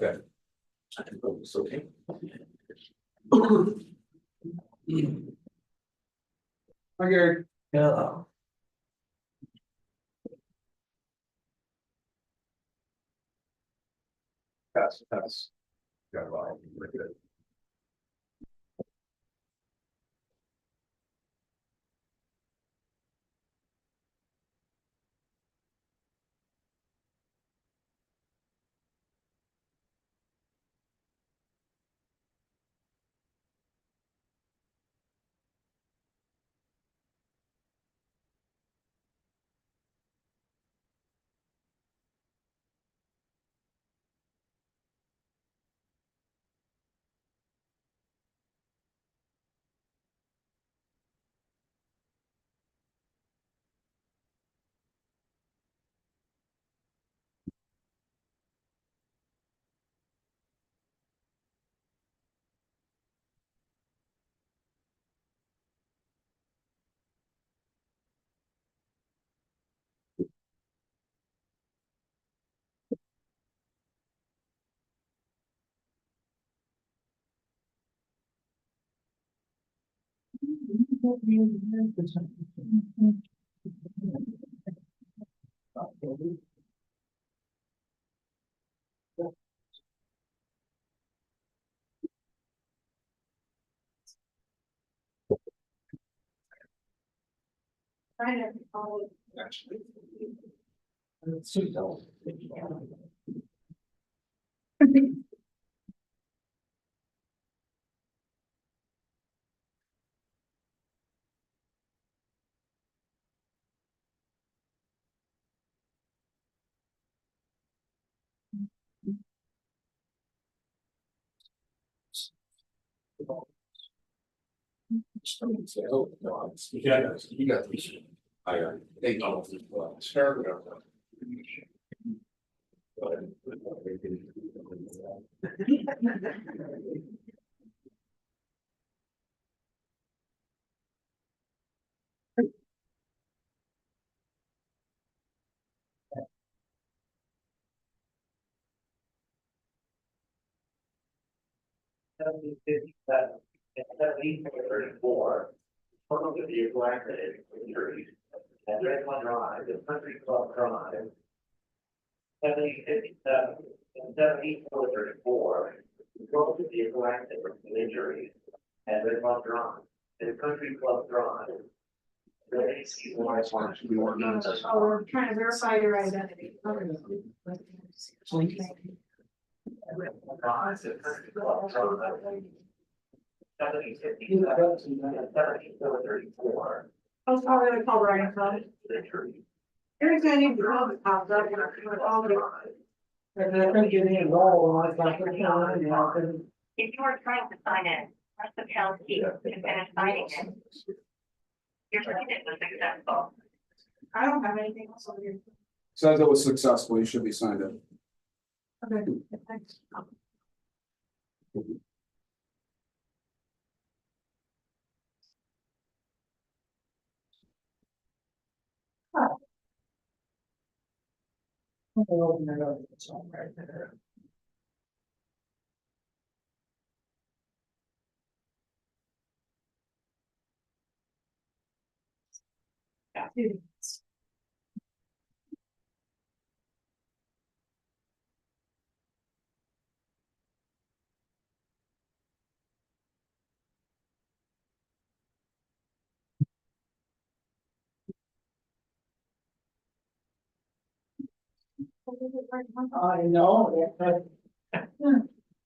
Okay. I can vote this, okay? Okay. Yeah. Pass. Got it all. We're good. Actually. Oh, no, you got this. I think I'll. Start. $70.34. Total of the vehicle accident injuries. At Redmond Drive, the Country Club Drive. 7057 and 7434. Total of the vehicle accident injuries. At Redmond Drive, the Country Club Drive. The AC Lawrence March, the ordinance. Oh, we're trying to verify your identity. Oh, sorry, I called right from. Every time you draw the top, I'm gonna put all the. And I think you need all, I like, If you are trying to sign in, press the pound key to finish signing in. Your sign-in was successful. I don't have anything else over here. Says it was successful, you should be signed in. Okay, thanks. open it up, it's all right there. I know.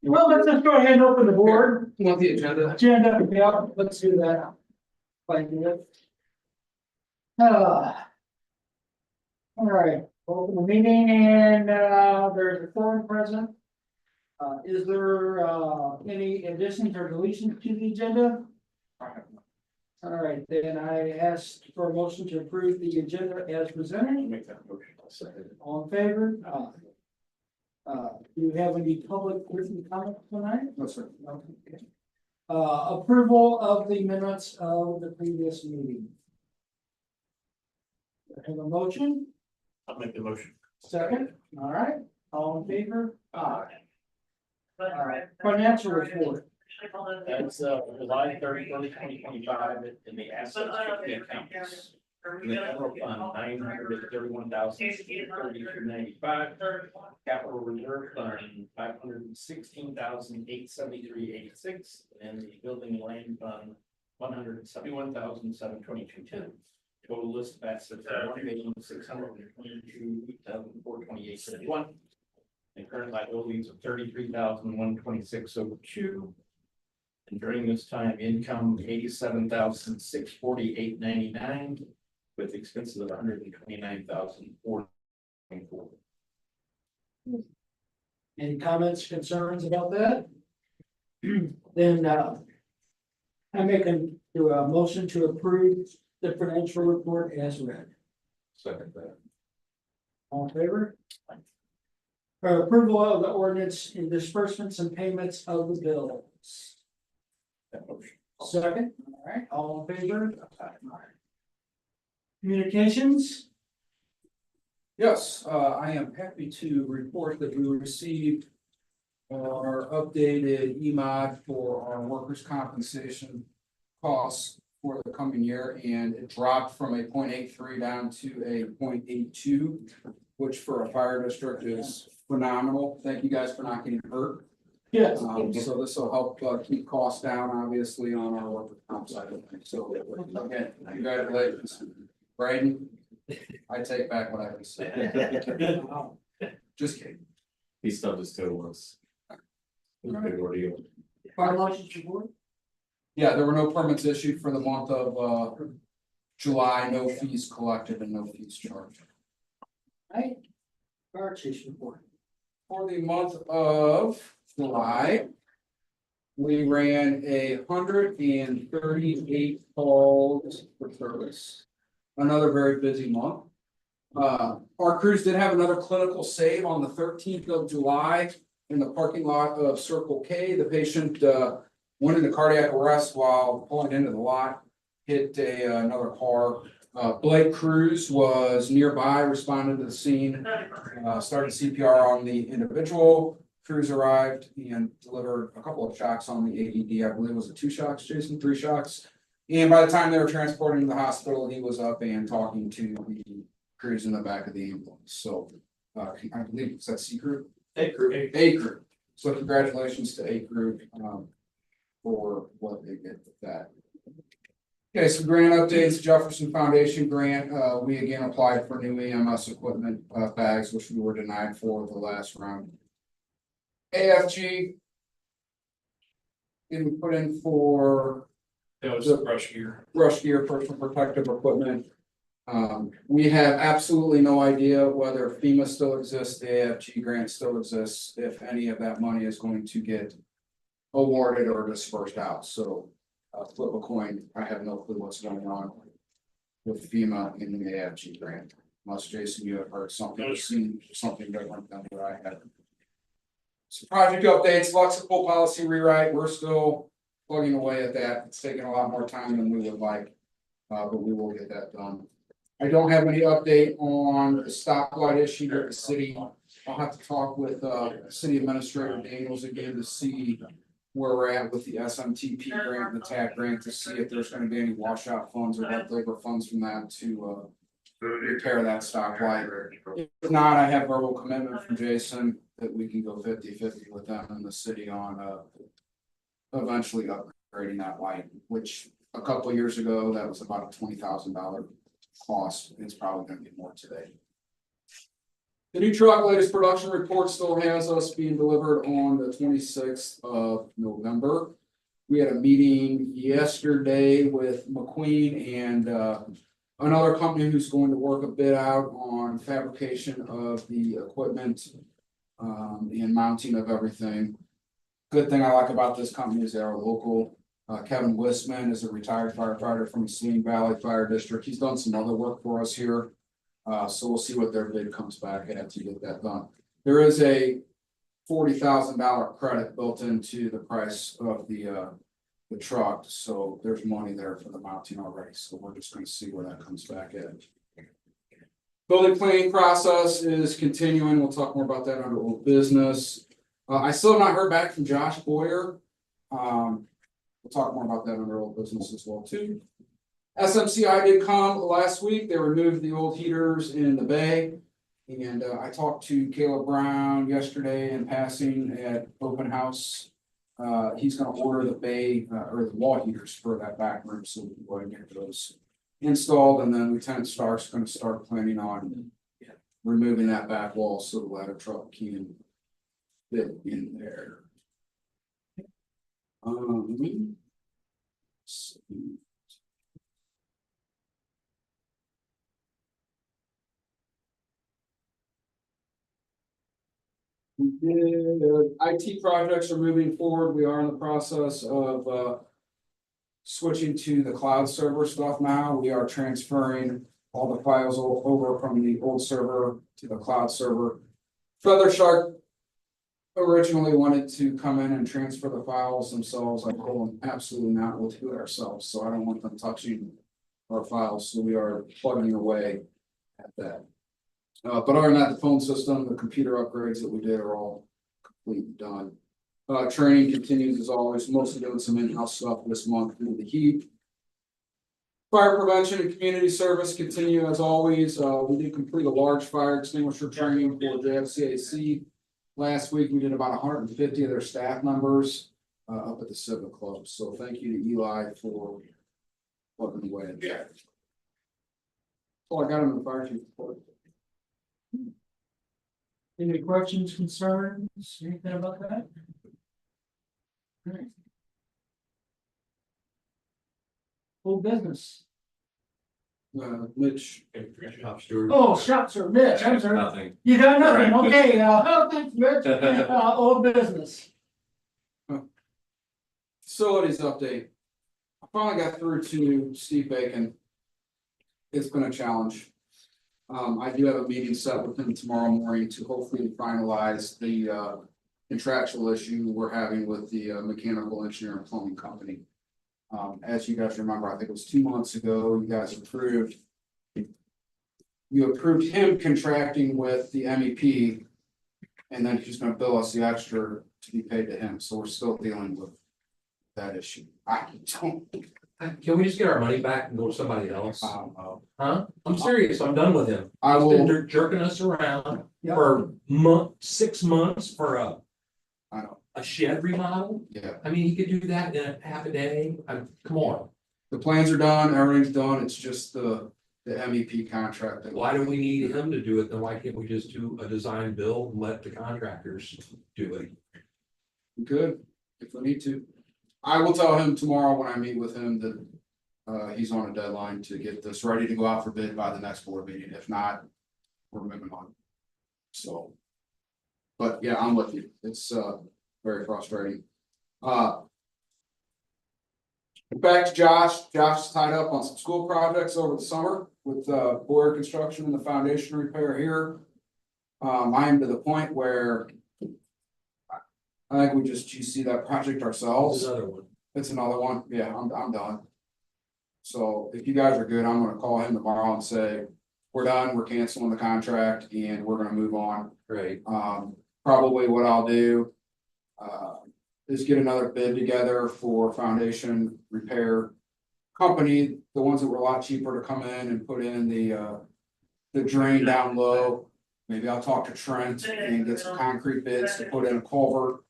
Well, let's just go ahead and open the board. You want the agenda? Agenda, yeah, let's do that. Thank you. All right, open the meeting and there's a forum present. Is there any additions or deletions to the agenda? All right, then I asked for a motion to approve the agenda as presented. Make that motion. I'll second it. All in favor? Do you have any public written comments tonight? No, sir. Okay. Approval of the minutes of the previous meeting. I have a motion, I'll make the motion. second, all right, all in favor? Aye. All right, financial report. That's July 31st, 2025, in the assets checking accounts. In the general fund, 931,632.95. Capital reserve fund, 516,873.86, and the building and land fund, 171,722.10. Total list of assets, 1,622,428.71. And current liabilities of 33,126.02. And during this time, income 87,648.99, with expenses of 129,424. Any comments, concerns about that? Then, I make a motion to approve the financial report as read. Second that. All in favor? Approval of the ordinance in disbursements and payments of the bills. That motion. Second, all right, all in favor? Communications, Yes, I am happy to report that we received our updated EMOD for our workers' compensation costs for the coming year, and it dropped from a 0.83 down to a 0.82, which for a fire district is phenomenal. Thank you guys for not getting hurt. yes, So this will help keep costs down, obviously, on our workers' comp side of things. So again, congratulations, Braden. I take back what I just said. Just kidding. He stubbed his toe once. It was a big ordeal. fire license report, Yeah, there were no permits issued for the month of July, no fees collected and no fees charged. right? Fire chief's report. For the month of July, we ran 138 calls for service. Another very busy month. Our crews did have another clinical save on the 13th of July in the parking lot of Circle K. The patient went into cardiac arrest while pulling into the lot, hit another car. Blake Cruz was nearby, responded to the scene, started CPR on the individual. Crews arrived and delivered a couple of shocks on the AED. I believe it was 2 shocks, Jason, 3 shocks. And by the time they were transporting him to the hospital, he was up and talking to the crews in the back of the ambulance. So I believe it's that C crew. A crew. So congratulations to A crew for what they did with that. Okay, some grant updates, Jefferson Foundation grant. We again applied for new EMS equipment bags, which we were denied for the last round. AFG. And we put in for That was the brush gear. brush gear, personal protective equipment. We have absolutely no idea whether FEMA still exists, the AFG grant still exists, if any of that money is going to get awarded or dispersed out. So flip a coin. I have no clue what's going on with FEMA in the AFG grant. Unless Jason, you have heard something or seen something different than what I have. So project updates, Lexipol policy rewrite. We're still plugging away at that. It's taking a lot more time than we would like, but we will get that done. I don't have any update on the stoplight issue at the city. I'll have to talk with city administrator Daniels again to see where we're at with the SMTP grant and the TAC grant, to see if there's going to be any washout funds or leftover funds from that to repair that stoplight. If not, I have verbal commitment from Jason that we can go 50-50 with them and the city on eventually upgrading that light, which a couple of years ago, that was about a $20,000 cost. It's probably gonna be more today. The new truck latest production report still has us being delivered on the 26th of November. We had a meeting yesterday with McQueen and another company who's going to work a bit out on fabrication of the equipment and mounting of everything. Good thing I like about this company is they're local. Kevin Wisman is a retired firefighter from Saline Valley Fire District. He's done some other work for us here. So we'll see what their bid comes back at to get that done. There is a $40,000 credit built into the price of the truck, so there's money there for the mounting already. So we're just going to see where that comes back at. Building planning process is continuing. We'll talk more about that under old business. I still have not heard back from Josh Boyer. We'll talk more about that under old business as well too. SMCI did come last week. They removed the old heaters in the bay. And I talked to Caleb Brown yesterday in passing at open house. He's gonna order the bay or the wall heaters for that back room, so we can go ahead and get those installed, and then Lieutenant Stark's gonna start planning on removing that back wall so the ladder truck can fit in there. let's see. We did, IT projects are moving forward. We are in the process of switching to the cloud server stuff now. We are transferring all the files over from the old server to the cloud server. Feather Shark originally wanted to come in and transfer the files themselves. I told them absolutely not, we'll do it ourselves, so I don't want them touching our files, so we are plugging away at that. But other than that, the phone system, the computer upgrades that we did are all completely done. Training continues as always, mostly doing some in-house stuff this month due to the heat. Fire prevention and community service continue as always. We did complete a large fire extinguisher training for JFCAC. Last week, we did about 150 of their staff members up at the Civic Club. So thank you to Eli for plugging away at that. Oh, I got him in the fire chief report. Any questions, concerns, anything about that? All right. Full business. Mitch, Oh, shucks, or Mitch, I'm sorry. Nothing. You got nothing, okay, thanks, Mitch, old business. facilities update. I finally got through to Steve Bacon. It's been a challenge. I do have a meeting set with him tomorrow morning to hopefully finalize the contractual issue we're having with the mechanical engineer and plumbing company. As you guys remember, I think it was 2 months ago, you guys approved. You approved him contracting with the MEP. And then he's gonna bill us the extra to be paid to him, so we're still dealing with that issue. I don't Can we just get our money back and go to somebody else? know. Huh? I'm serious, I'm done with him. I He's will, been jerking us around Yeah. for 6 months for I know, a shed remodel. yeah, I mean, he could do that in a half a day. Come on, the plans are done, everything's done, it's just the MEP contract. that- why do we need him to do it? Then why can't we just do a design build and let the contractors do it? We could, if we need to. I will tell him tomorrow when I meet with him that he's on a deadline to get this ready to go out for bid by the next board meeting. If not, we're moving on. So. But yeah, I'm with you. It's very frustrating. Back to Josh. Josh is tied up on some school projects over the summer with boiler construction and the foundation repair here. I am to the point where I think we just GC that project ourselves. Another one. It's another one. Yeah, I'm done. So if you guys are good, I'm gonna call him tomorrow and say, we're done, we're canceling the contract and we're gonna move on. Great. Probably what I'll do. Is get another bid together for foundation repair company, the ones that were a lot cheaper to come in and put in the drain down low. Maybe I'll talk to Trent and get some concrete bids to put in a culvert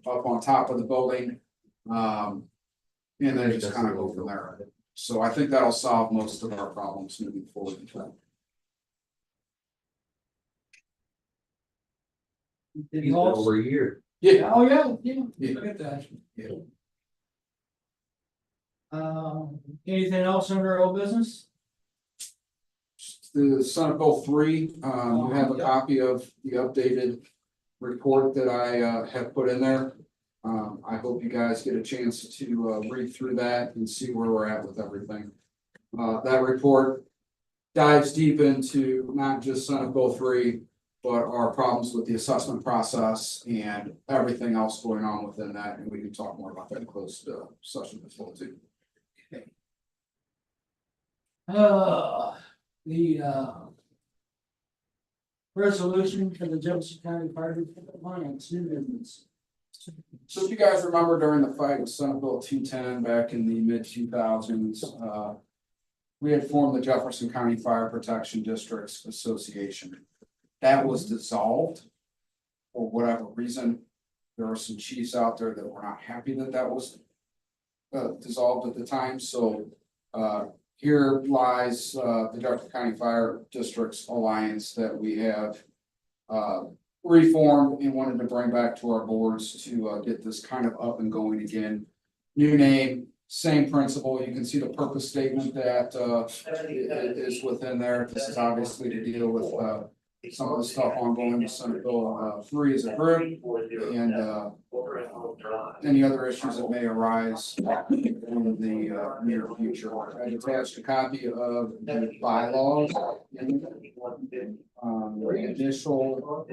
up on top of the building. And then just kind of go from there. So I think that'll solve most of our problems moving forward. He's been over a year. Yeah, Oh, yeah, yeah. Yeah. Get that. Yeah. Anything else under old business? the Senate Bill 3, you have a copy of the updated report that I have put in there. I hope you guys get a chance to read through that and see where we're at with everything. That report dives deep into not just Senate Bill 3, but our problems with the assessment process and everything else going on within that, and we can talk more about that in closed session as well too. The resolution for the Jefferson County Fire Department Alliance, new business. So if you guys remember during the fight with Senate Bill 210 back in the mid-2000s, we had formed the Jefferson County Fire Protection Districts Association. That was dissolved for whatever reason. There are some chiefs out there that were not happy that that was dissolved at the time, so here lies the Jefferson County Fire Districts Alliance that we have reformed and wanted to bring back to our boards to get this kind of up and going again. New name, same principle. You can see the purpose statement that is within there. This is obviously to deal with some of the stuff ongoing with Senate Bill 3 as a group and any other issues that may arise in the near future. I attached a copy of the bylaws. The initial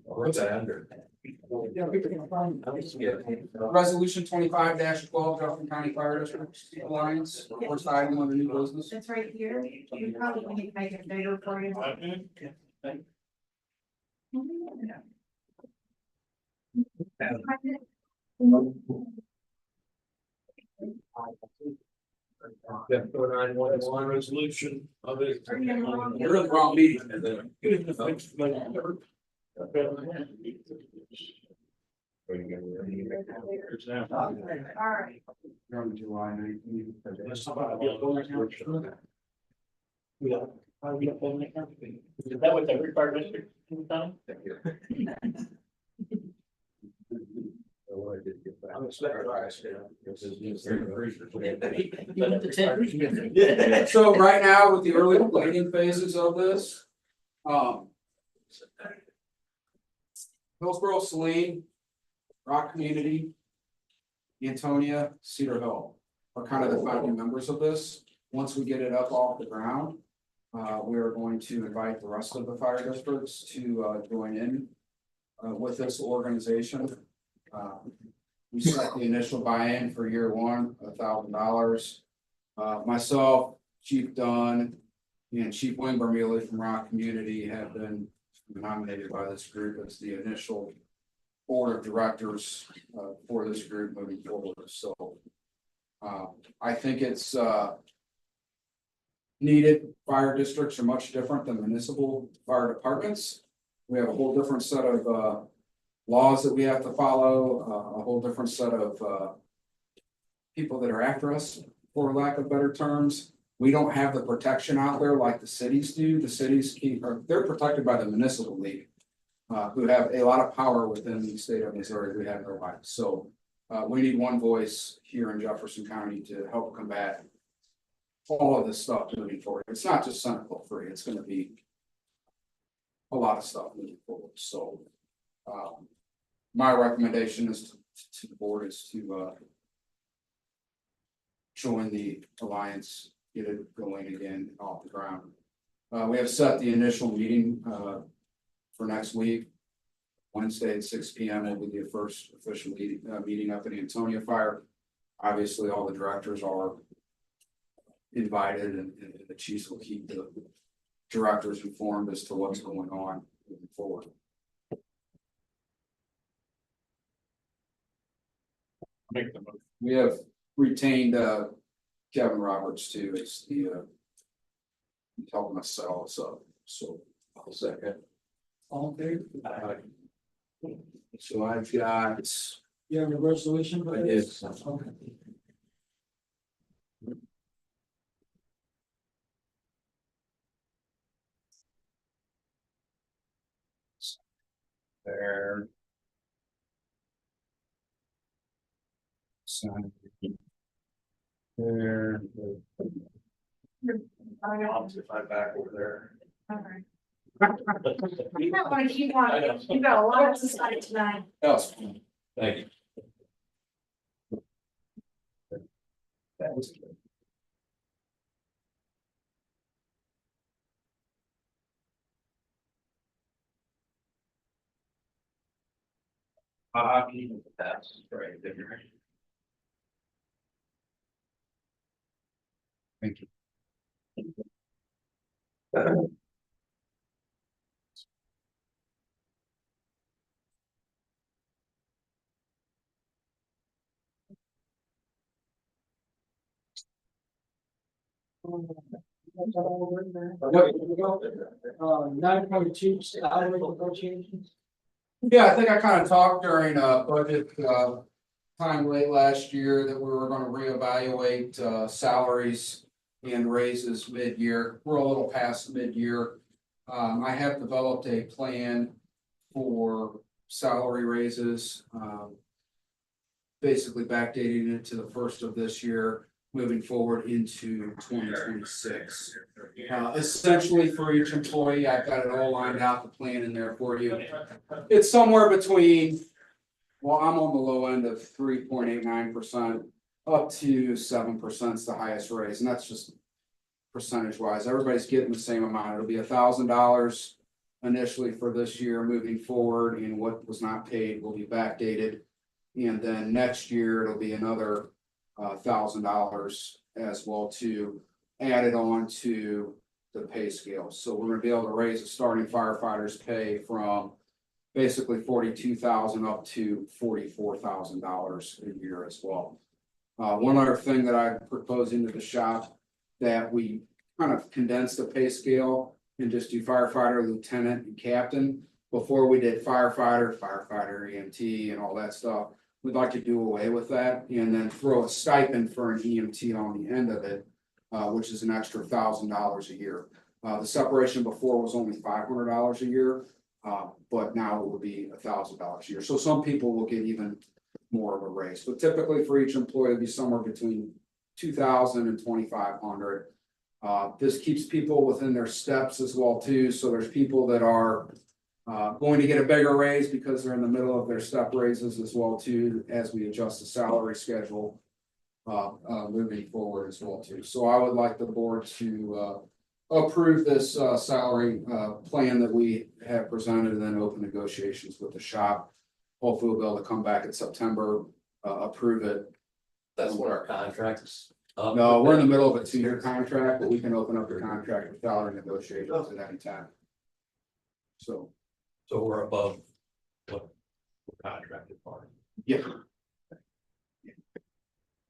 What's that under? resolution 25-12, Jefferson County Fire District Alliance, first item on the new business. It's right here. You probably need to make it bigger for you. Resolution of it. You're in the wrong meeting. All right. You're on July 19th. Is that what every fire district has done? So right now with the early planning phases of this, Hillsborough, Saline, Rock Community, Antonia, Cedar Hill are kind of the founding members of this. Once we get it up off the ground, we are going to invite the rest of the fire districts to join in with this organization. We set the initial buy-in for year one, $1,000. Myself, Chief Dunn, and Chief Wayne Bermuley from Rock Community have been nominated by this group as the initial board of directors for this group moving forward. So I think it's needed. Fire districts are much different than municipal fire departments. We have a whole different set of laws that we have to follow, a whole different set of people that are after us, for lack of better terms. We don't have the protection out there like the cities do. The cities they're protected by the municipal league, who have a lot of power within the state of Missouri. We have no rights. So we need one voice here in Jefferson County to help combat all of this stuff moving forward. It's not just Senate Bill 3, it's going to be a lot of stuff moving forward. So my recommendation is to the board is to join the alliance, get it going again off the ground. We have set the initial meeting for next week. Wednesday at 6 p.m. will be the first official meeting up at Antonia Fire. Obviously, all the directors are invited, and the chiefs will keep the directors informed as to what's going on moving forward. Make the motion. We have retained Kevin Roberts too as the helping us set all this up. So I'll second. All in favor? So I've got. You have a resolution for this? Yes. Okay. There. Sign. There. I'll sit right back over there. Okay. You might want to keep on, you got a lot to decide tonight. Else. Thank you. That was good. That's right there. Thank you. 9.2 salary negotiations. Yeah, I think I kind of talked during budget time late last year that we were gonna reevaluate salaries and raises mid-year. We're a little past mid-year. I have developed a plan for salary raises, basically backdating it to the first of this year, moving forward into 2026. Essentially for each employee, I've got it all lined out, the plan in there for you. It's somewhere between, well, I'm on the low end of 3.89% up to 7% is the highest raise, and that's just percentage wise. Everybody's getting the same amount. It'll be $1,000 initially for this year, moving forward, and what was not paid will be backdated. And then next year, it'll be another $1,000 as well to add it on to the pay scale. So we're gonna be able to raise the starting firefighters' pay from basically 42,000 up to $44,000 a year as well. One other thing that I proposed into the shop, that we kind of condense the pay scale and just do firefighter, lieutenant, and captain. Before we did firefighter, EMT, and all that stuff. We'd like to do away with that and then throw a stipend for an EMT on the end of it, which is an extra $1,000 a year. The separation before was only $500 a year, but now it will be $1,000 a year. So some people will get even more of a raise, but typically for each employee, it'll be somewhere between 2,000 and 2,500. This keeps people within their steps as well too. So there's people that are going to get a bigger raise because they're in the middle of their step raises as well too, as we adjust the salary schedule moving forward as well too. So I would like the board to approve this salary plan that we have presented and then open negotiations with the shop. Hopefully we'll be able to come back in September, approve it. That's what our contracts. No, we're in the middle of a 2-year contract, but we can open up the contract with salary negotiations at any time. So. So we're above what we're contracted for. Yeah.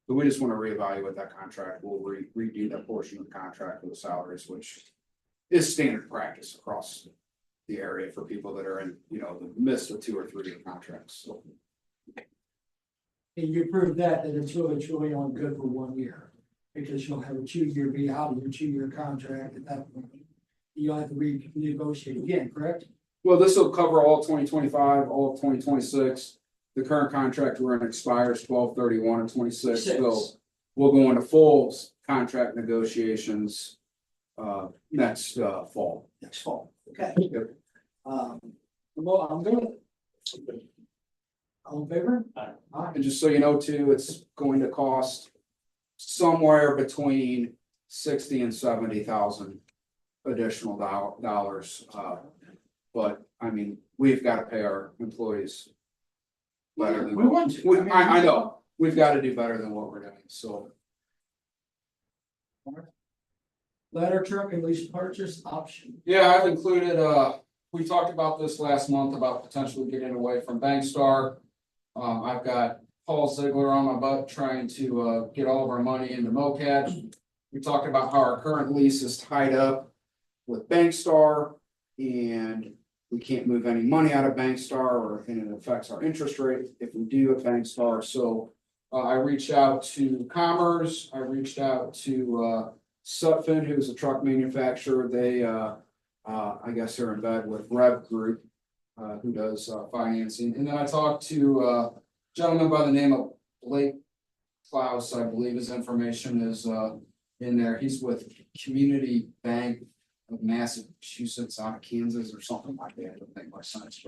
But we just want to reevaluate that contract. We'll redo that portion of the contract with the salaries, which is standard practice across the area for people that are in, the midst of 2 or 3 year contracts. So. And you prove that it's really only good for 1 year, because you'll have a 2-year be out of your 2-year contract at that point. You'll have to renegotiate again, correct? Well, this will cover all 2025, all of 2026. The current contract we're in expires 12/31 of 26. So we'll go into full contract negotiations next fall. Next fall, okay. Yep. Well, I'm gonna. All in favor? And just so you know too, it's going to cost somewhere between 60 and 70,000 additional dollars. But I mean, we've got to pay our employees better than We want to. I know we've got to do better than what we're doing. So Ladder truck and lease purchase option. yeah, I've included. We talked about this last month about potentially getting away from Bankstar. I've got Paul Ziegler on my butt trying to get all of our money into MoCad. We talked about how our current lease is tied up with Bankstar and we can't move any money out of Bankstar and it affects our interest rate if we do at Bankstar. So I reached out to Commerce. I reached out to Sutphin, who's a truck manufacturer. They I guess they're in bed with Rev Group, who does financing. And then I talked to a gentleman by the name of Blake Klaus, I believe his information is in there. He's with Community Bank of Massachusetts out of Kansas or something like that. I don't think my son's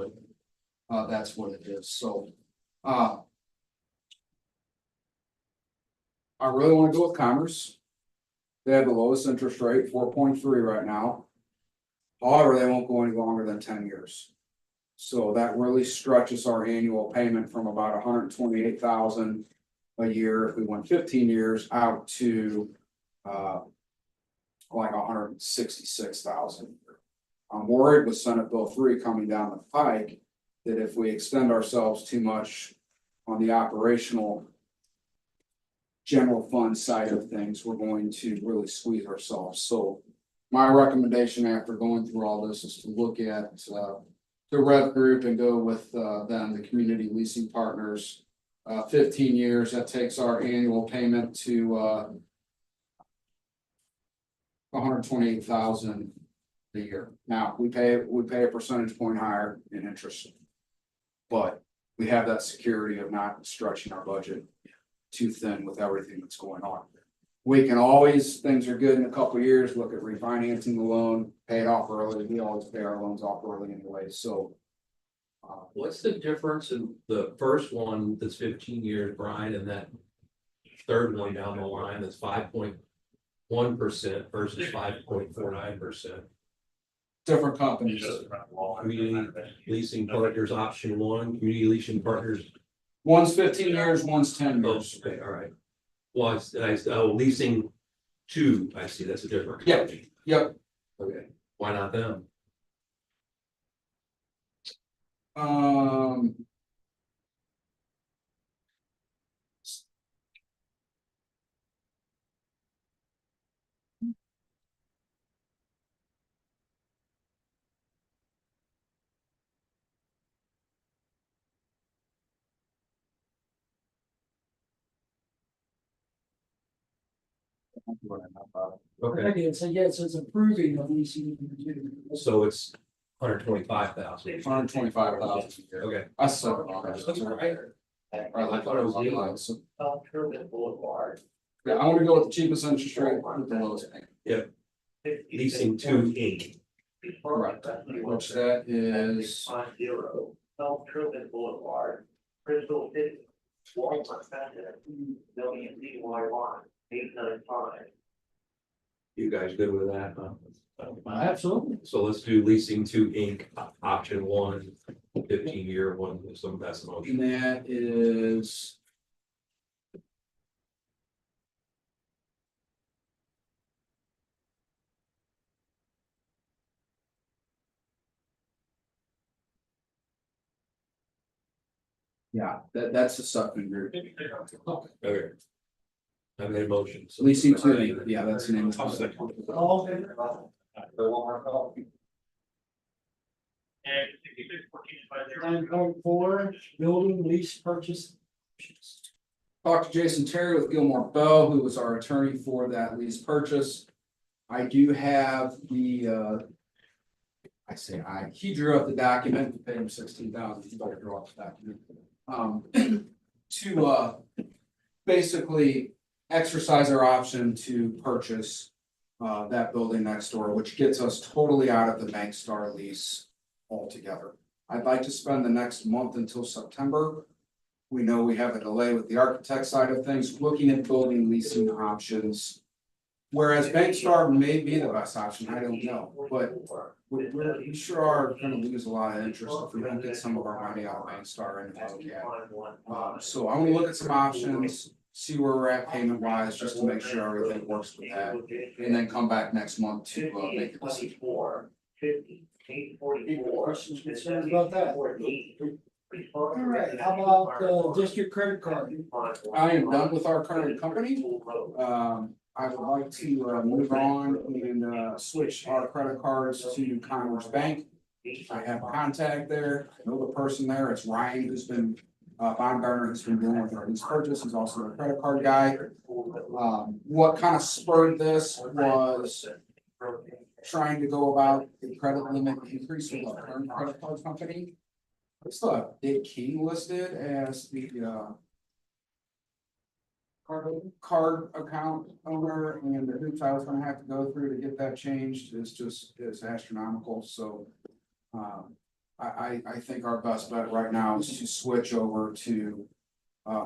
but that's what it is. So I really want to go with Commerce. They have the lowest interest rate, 4.3 right now. However, they won't go any longer than 10 years. So that really stretches our annual payment from about 128,000 a year if we went 15 years out to like 166,000. I'm worried with Senate Bill 3 coming down the pike that if we extend ourselves too much on the operational general fund side of things, we're going to really squeeze ourselves. So my recommendation after going through all this is to look at the Rev Group and go with them, the Community Leasing Partners. 15 years, that takes our annual payment to 128,000 a year. Now, we pay a percentage point higher in interest. But we have that security of not stretching our budget too thin with everything that's going on. We can always, things are good in a couple of years, look at refinancing the loan, pay it off early. We always pay our loans off early anyway, so. What's the difference in the first one that's 15 years, Brian, and that third one down the line that's 5.1% versus 5.49%? Different companies. Community Leasing Partners option one, Community Leasing Partners. One's 15 years, one's 10 Oh, years. okay, all right. Well, leasing two, I see, that's a different. Yeah. company. Yep. Okay, why not them? Um. Okay, Okay, so yes, it's improving the leasing. so it's 125,000. 125,000 a year. Okay. I said it wrong. That's all right. I thought it was online, so. South Truman Boulevard. Yeah, I want to go with the cheapest interest rate with the lowest payment. Leasing two Inc. Correct. Which that is, 50 South Truman Boulevard, Crystal City, Walmart Center, building CY1, 895. You guys good with that, huh? Absolutely. So let's do leasing two Inc. Option one, 15-year one, with some best and motion. that is. Yeah, that's the Suckman Group. Okay. I made a motion. So Leasing to, Inc. Yeah, that's the name of I'll the second. company. All in favor? And 9.4, building lease purchase. Talked to Jason Terry with Gilmore Bell, who was our attorney for that lease purchase. I do have the, he drew up the document, paid him 16,000, he better draw up the document. To, basically exercise our option to purchase, that building next door, which gets us totally out of the Bank Star lease altogether. I'd like to spend the next month until September. We know we have a delay with the architect side of things, looking at building leasing options. Whereas Bank Star may be the best option, I don't know, but we sure are gonna lose a lot of interest if we don't get some of our money out of Bank Star and so I'm gonna look at some options, see where we're at payment wise, just to make sure everything works with that. And then come back next month to make a decision. 50, 844. Questions, concerns about that? All right, how about district credit card? I am done with our current company. I would like to move on and switch our credit cards to Commerce Bank. I have contact there, I know the person there, it's Ryan, who's been, Baumgartner, who's been dealing with our lease purchase, he's also a credit card guy. What kind of spurred this was trying to go about the credit limit increase with our current credit card company. I still have Dave King listed as the, card account owner, and the hoops I was gonna have to go through to get that changed is astronomical, so. I think our best bet right now is to switch over to.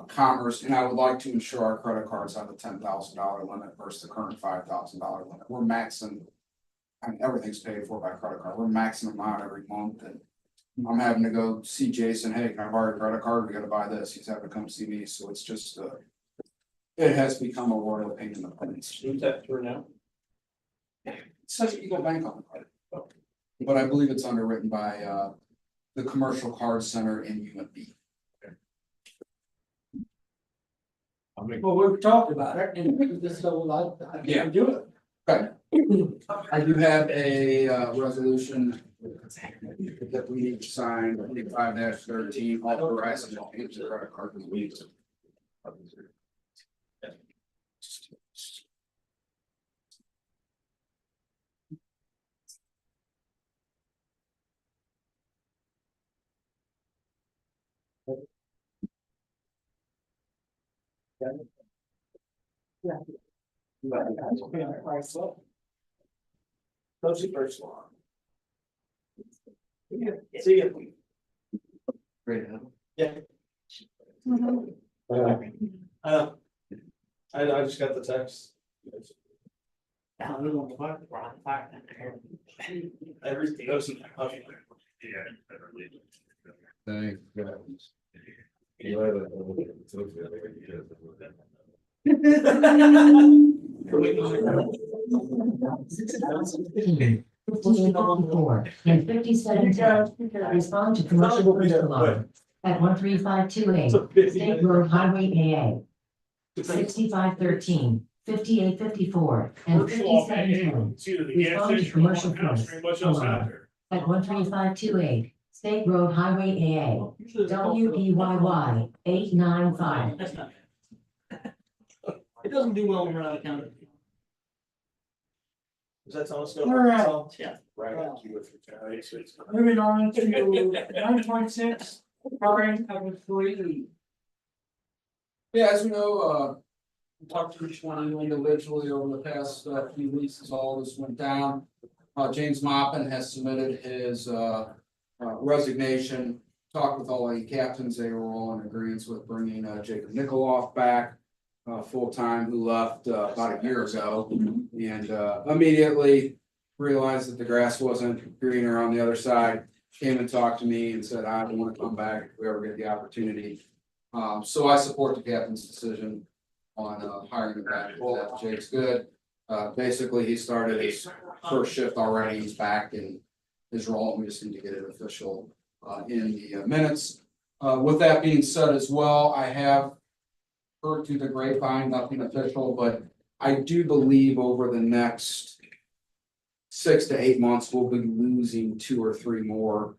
Commerce, and I would like to ensure our credit cards have a $10,000 limit versus the current $5,000 limit. We're maxing. I mean, everything's paid for by credit card, we're maxing them out every month, and. I'm having to go see Jason, hey, can I borrow your credit card? We gotta buy this, he's having to come see me, so it's just, it has become a royal pain in the pants. who's that through now? It says Eagle Bank on the card. But I believe it's underwritten by, the Commercial Card Center in UMB. Well, we've talked about it and this, so I Yeah. can do it. Okay. I do have a resolution that we need to sign, 25-13, authorizing the payment of credit card release. Those are first one. See you. Great. I just got the text. Everything goes in. Thank God. And 5710. Respond to commercial first alarm at 13528 State Road Highway AA. 6513, 5854, and 5710. Respond to commercial first alarm at 13528 State Road Highway AA. WPYY 895. It doesn't do well when we're out of town. Is that telling us? All right. Yeah. Right. Moving on to 9.6, program of employee. Yeah, as you know, we talked to each one of you individually over the past few weeks as all this went down. James Moppin has submitted his resignation, talked with all the captains, they were all in agreement with bringing Jacob Nikoloff back. Full-time, who left about a year ago, and immediately realized that the grass wasn't greener on the other side. Came and talked to me and said, I want to come back if we ever get the opportunity. So I support the captain's decision on hiring him back. Jake's good. Basically, he started his first shift already. He's back in his role. We just need to get it official in the minutes. With that being said as well, I have heard through the grapevine, nothing official, but I do believe over the next 6 to 8 months, we'll be losing 2 or 3 more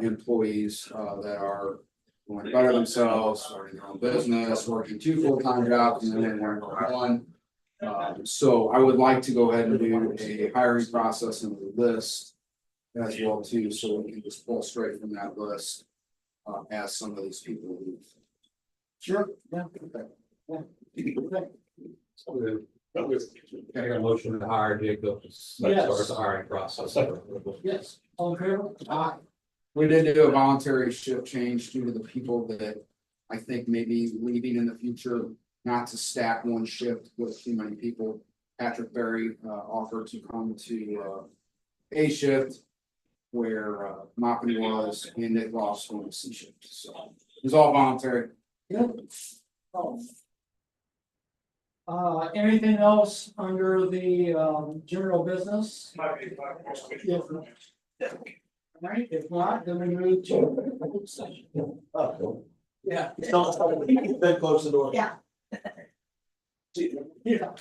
employees that are going to better themselves, starting their own business, working 2 full-time jobs, and then working one. So I would like to go ahead and do a hiring process and a list as well too, so we can just pull straight from that list as some of these people leave. Sure, yeah. I got a motion to hire Jacob. Start the hiring process. Yes, all in favor? Aye. We did do a voluntary shift change due to the people that I think may be leaving in the future, not to stack one shift with too many people. Patrick Berry offered to come to A shift where Moppin was, and Nick Ross going to C shift. So it was all voluntary. Yep. Anything else under the general business? If not. Right, if not, then we move to session. Yeah. Then close the door. Yeah. Yeah.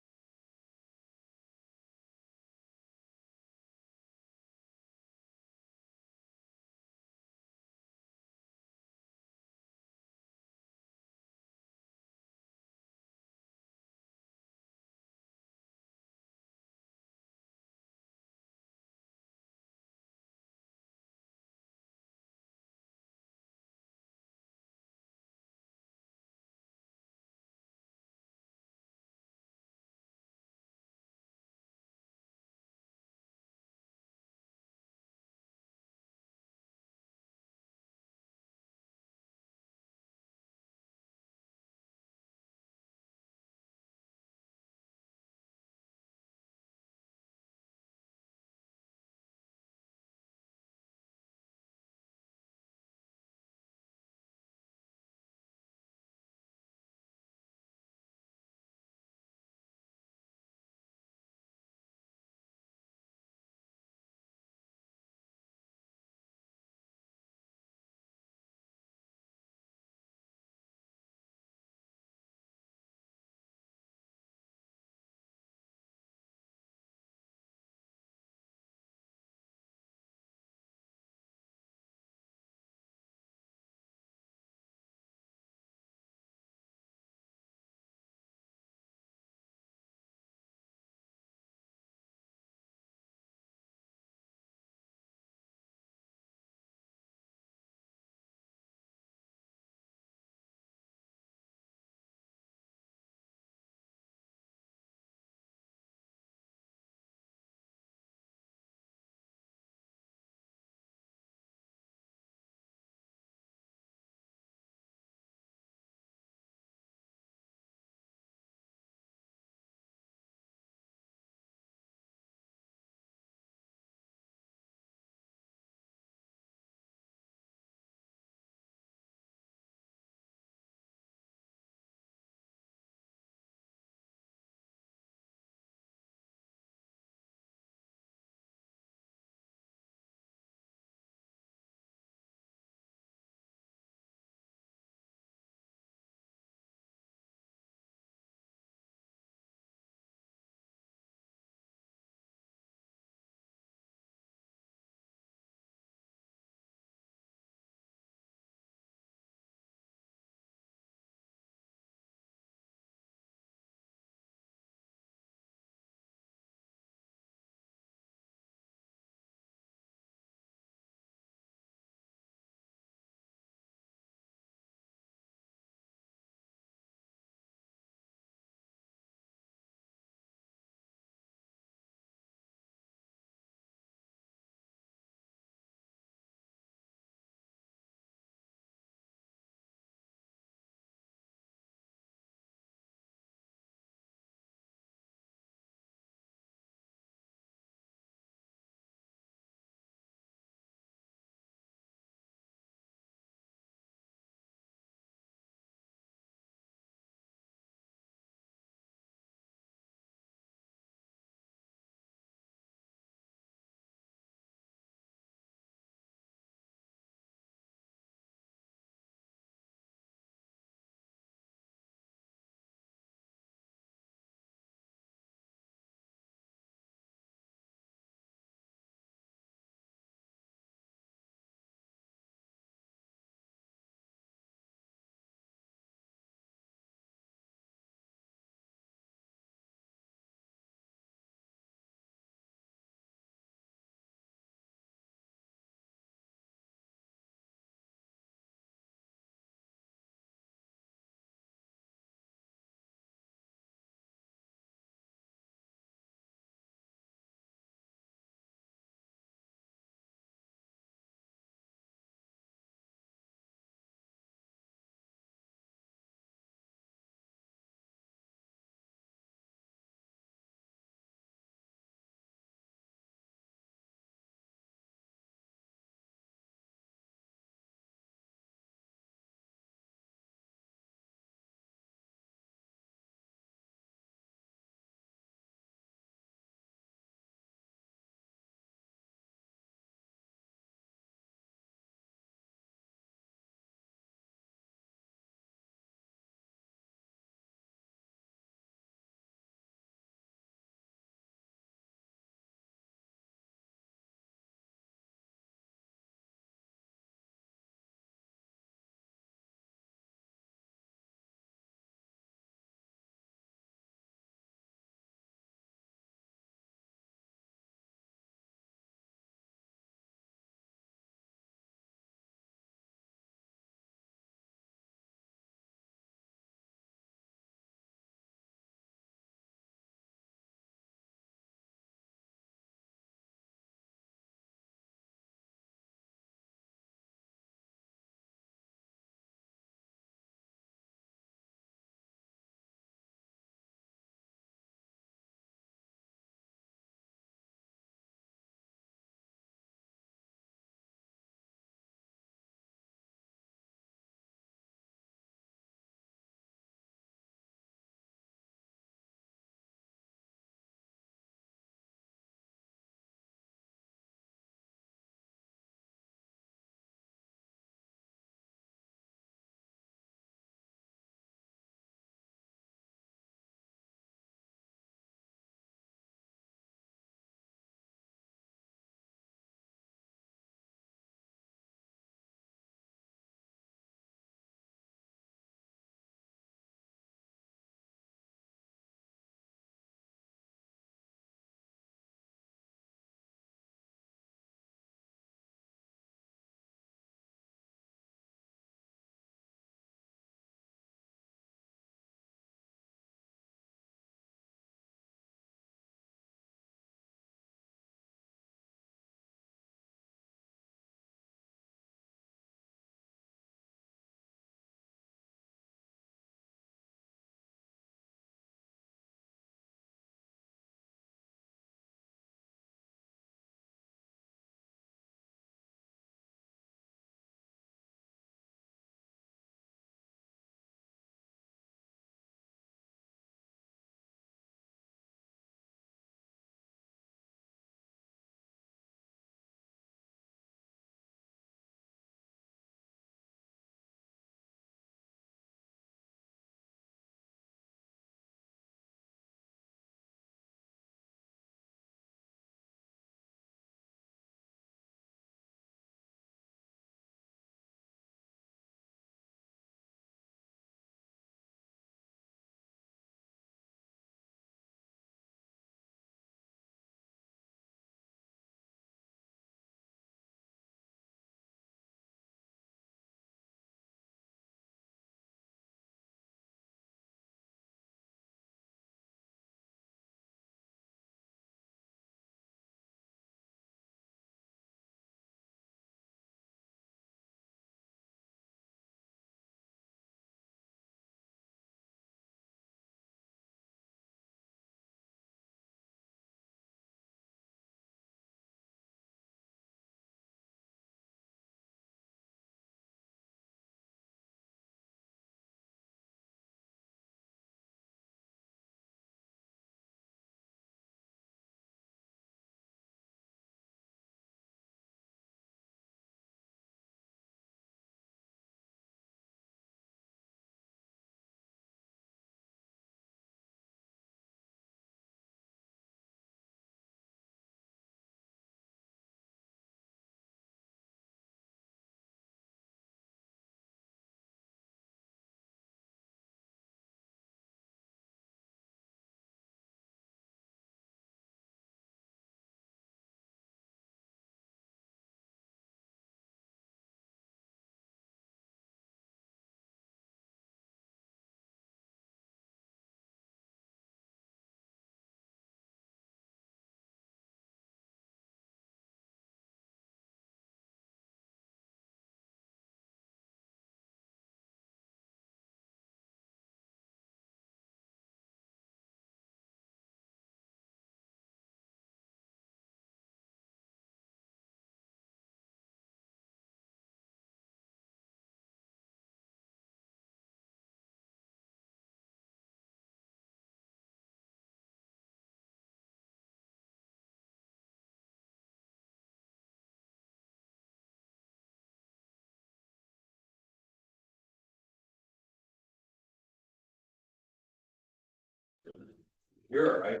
You're all right.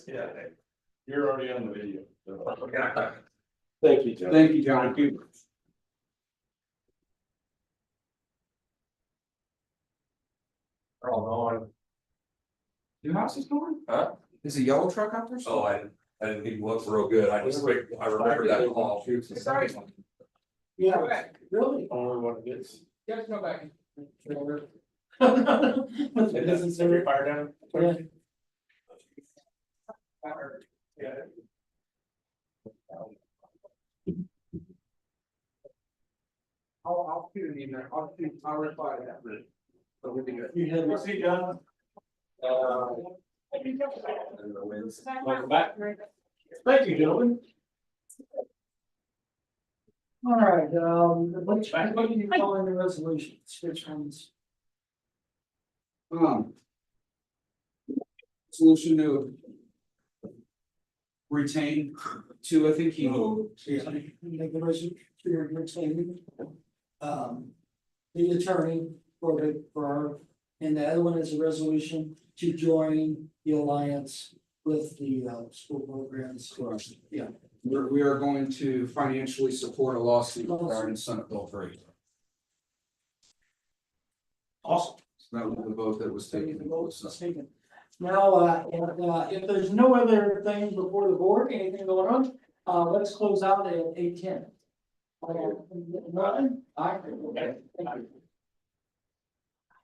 Yeah. You're already on the video. Thank you, John. Thank you, John. They're all gone. Your house is going? Huh? Is a yellow truck out there? Oh, I didn't think it looked real good. I remember that call. Sorry. Yeah, really? Only one it is. Guys, go back. Is every fire down? Yeah. Yeah. I'll shoot an email, I'll reply to that. So we'll be good. You had. We'll see, John. And the winds. Welcome back. Thank you, gentlemen. All right, what do you call in the resolution? Which ones? Solution to retain two, I think he. Make the resolution, you're retaining. The attorney and the other one is a resolution to join the alliance with the, school programs. Yeah. We are going to financially support a lawsuit regarding Senate Bill 3. Awesome. So that was the vote that was taken. Now, if there's no other thing before the board, anything going on, let's close out at 8:10. Nothing? All right. Okay. Thank you.